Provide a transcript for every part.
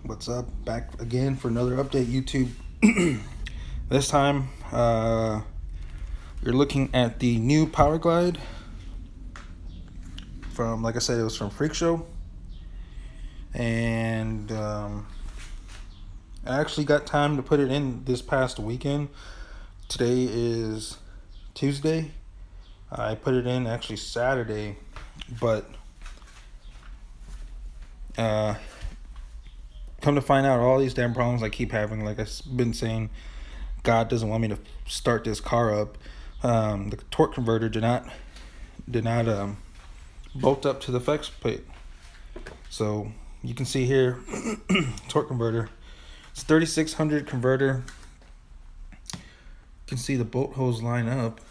What's up? Back again for another update, YouTube. This time, you're looking at the new Power Glide from, like I said, it was from Freak Show. And I actually got time to put it in this past weekend. Today is Tuesday. I put it in actually Saturday, but come to find out, all these damn problems I keep having, like I've been saying, God doesn't want me to start this car up. The torque converter did not bolt up to the flex plate. So you can see here, torque converter. It's 3600 converter. You can see the bolt holes line up,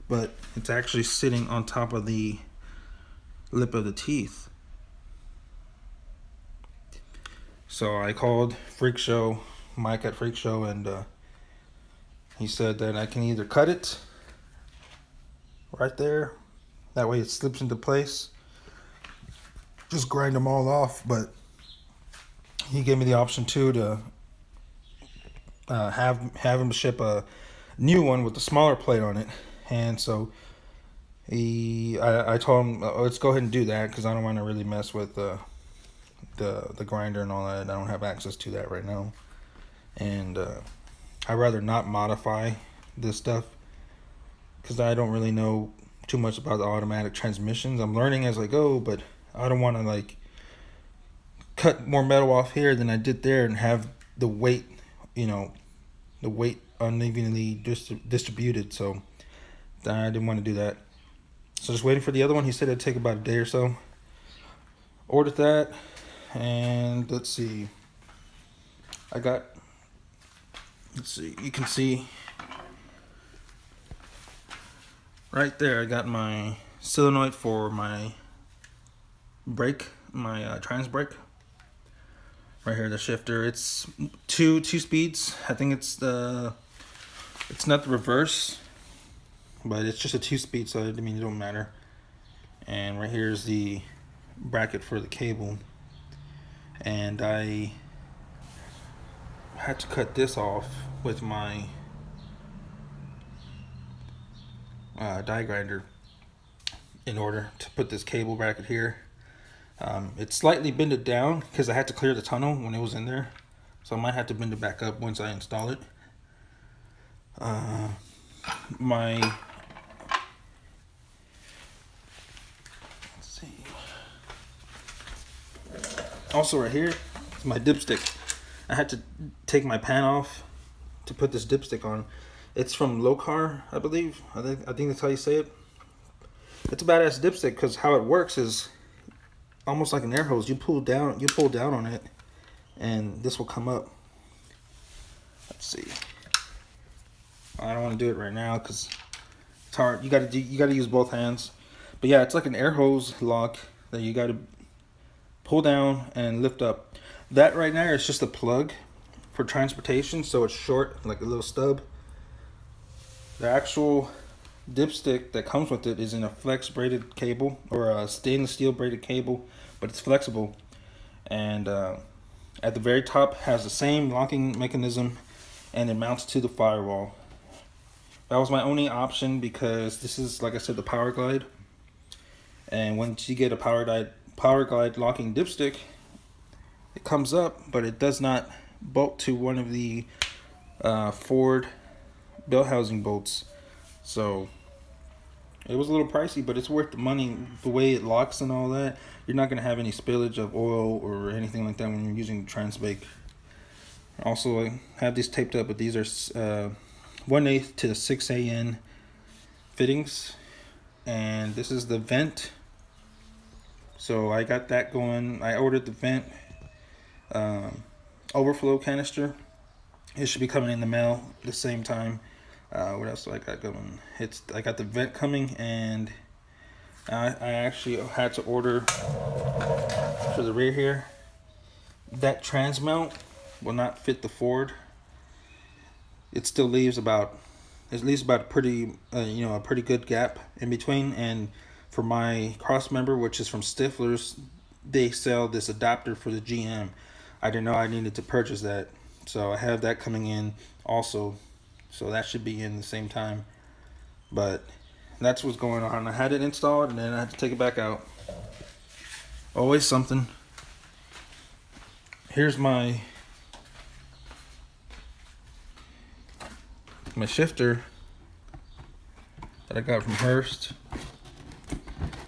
but it's actually sitting on top of the lip of the teeth. So I called Freak Show, Mike at Freak Show, and he said that I can either cut it right there, that way it slips into place, just grind them all off, but he gave me the option too to have him ship a new one with a smaller plate on it. And so I told him, let's go ahead and do that, because I don't want to really mess with the grinder and all that. I don't have access to that right now, and I'd rather not modify this stuff because I don't really know too much about the automatic transmissions. I'm learning as I go, but I don't want to like cut more metal off here than I did there and have the weight, the weight unevenly distributed. So I didn't want to do that. So just waiting for the other one. He said it'd take about a day or so. Ordered that, and let's see. You can see right there, I got my solenoid for my brake, my trans brake. Right here, the shifter. It's two speeds. I think it's not the reverse, but it's just a 2-speed, so I mean it don't matter. And right here is the bracket for the cable, and I had to cut this off with my die grinder in order to put this cable bracket here. It's slightly bended down because I had to clear the tunnel when it was in there, so I might have to bend it back up once I install it. Let's see. Also right here is my dipstick. I had to take my pan off to put this dipstick on. It's from Locar, I believe. I think that's how you say it. It's a badass dipstick because how it works is almost like an air hose. You pull down on it, and this will come up. Let's see. I don't want to do it right now because it's hard. You gotta use both hands. But yeah, it's like an air hose lock that you gotta pull down and lift up. That right now is just a plug for transportation, so it's short, like a little stub. The actual dipstick that comes with it is in a flex braided cable, or a stainless steel braided cable, but it's flexible. And at the very top has the same locking mechanism, and it mounts to the firewall. That was my only option because this is, like I said, the Power Glide. And once you get a Power Glide locking dipstick, it comes up, but it does not bolt to one of the Ford belt housing bolts. So it was a little pricey, but it's worth the money. The way it locks and all that, you're not going to have any spillage of oil or anything like that when you're using Transbake. Also, I have these taped up, but these are 1/8 to 6 AN fittings, and this is the vent. So I got that going. I ordered the vent overflow canister. It should be coming in the mail at the same time. What else do I got going? I got the vent coming, and I actually had to order for the rear here. That trans mount will not fit the Ford. It still leaves about a pretty good gap in between, and for my cross member, which is from Stifler's, they sell this adapter for the GM. I didn't know I needed to purchase that, so I have that coming in also. So that should be in the same time. But that's what's going on. I had it installed and then I had to take it back out. Always something. Here's my shifter that I got from Hearst.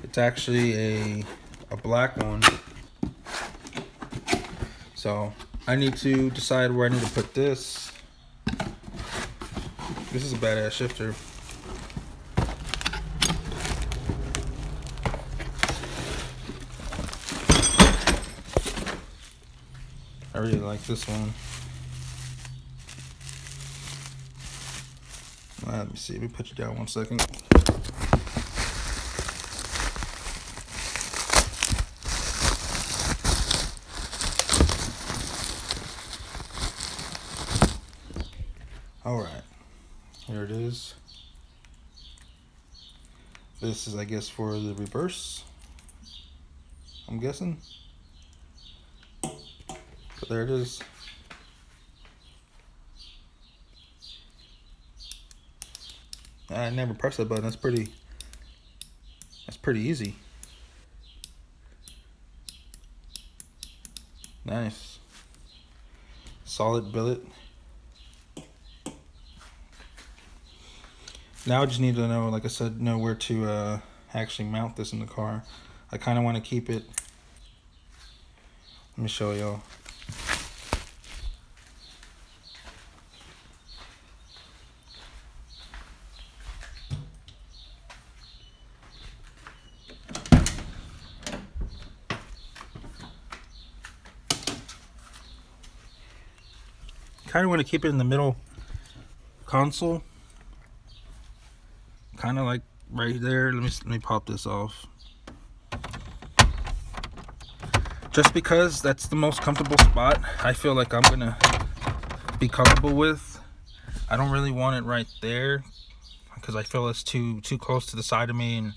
It's actually a black one. So I need to decide where I need to put this. This is a badass shifter. I really like this one. Let me see. Let me put you down 1 second. Alright. Here it is. This is, I guess, for the reverse, I'm guessing. But there it is. I never pressed that button. That's pretty easy. Nice. Solid billet. Now I just need to know, like I said, know where to actually mount this in the car. I kind of want to keep it. Let me show y'all. Kind of want to keep it in the middle console. Kind of like right there. Let me pop this off. Just because that's the most comfortable spot I feel like I'm gonna be comfortable with. I don't really want it right there because I feel it's too close to the side of me, and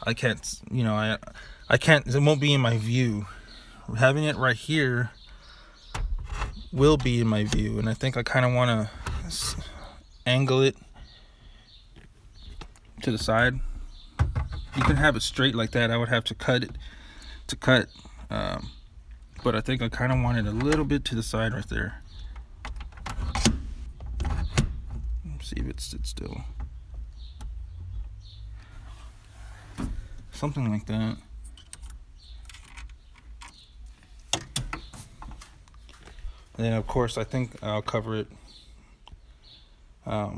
I can't, you know, I can't, it won't be in my view. Having it right here will be in my view, and I think I kind of want to angle it to the side. You can have it straight like that. I would have to cut it but I think I kind of want it a little bit to the side right there. Let's see if it sits still. Something like that. And then of course I think I'll cover it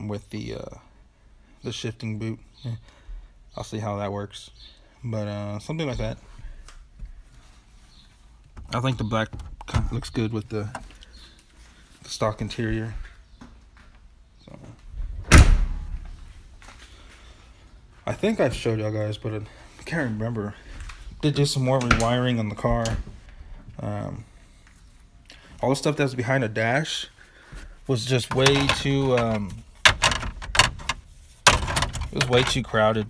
with the shifting boot. I'll see how that works, but something like that. I think the black looks good with the stock interior. So, I think I've showed y'all guys, but I can't remember. Did do some more rewiring on the car. All the stuff that's behind the dash was just way too it was way too crowded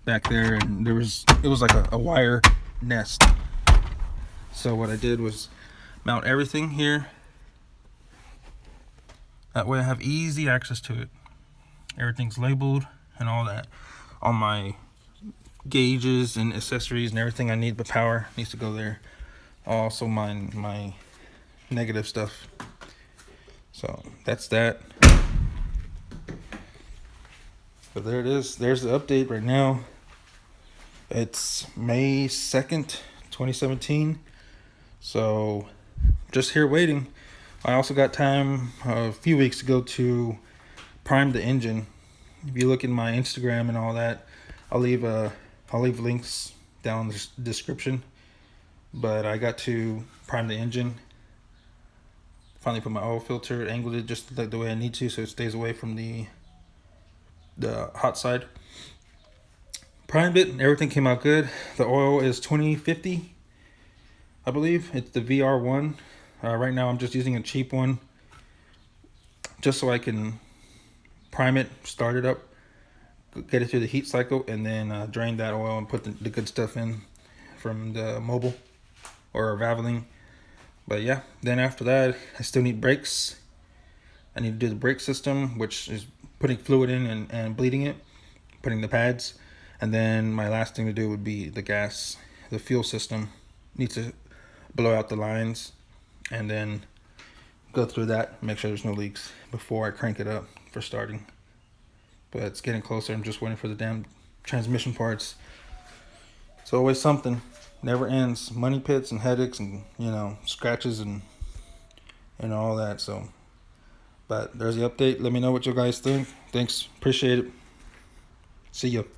back there, and it was like a wire nest. So what I did was mount everything here. That way I have easy access to it. Everything's labeled and all that. All my gauges and accessories and everything I need, the power needs to go there. Also my negative stuff. So that's that. But there it is. There's the update right now. It's May 2nd, 2017. So just here waiting. I also got time a few weeks ago to prime the engine. If you look in my Instagram and all that, I'll leave links down in the description. But I got to prime the engine. Finally put my oil filter, angled it just the way I need to so it stays away from the hot side. Primed it, everything came out good. The oil is 2050. I believe it's the VR1. Right now I'm just using a cheap one just so I can prime it, start it up. get it through the heat cycle, and then drain that oil and put the good stuff in from the mobile or Valvoline. But yeah, then after that, I still need brakes. I need to do the brake system, which is putting fluid in and bleeding it, putting the pads. And then my last thing to do would be the gas, the fuel system. Need to blow out the lines and then go through that, make sure there's no leaks before I crank it up for starting. But it's getting closer. I'm just waiting for the damn transmission parts. It's always something. Never ends. Money pits and headaches and, scratches and all that. So, but there's the update. Let me know what you guys think. Thanks. Appreciate it. See you.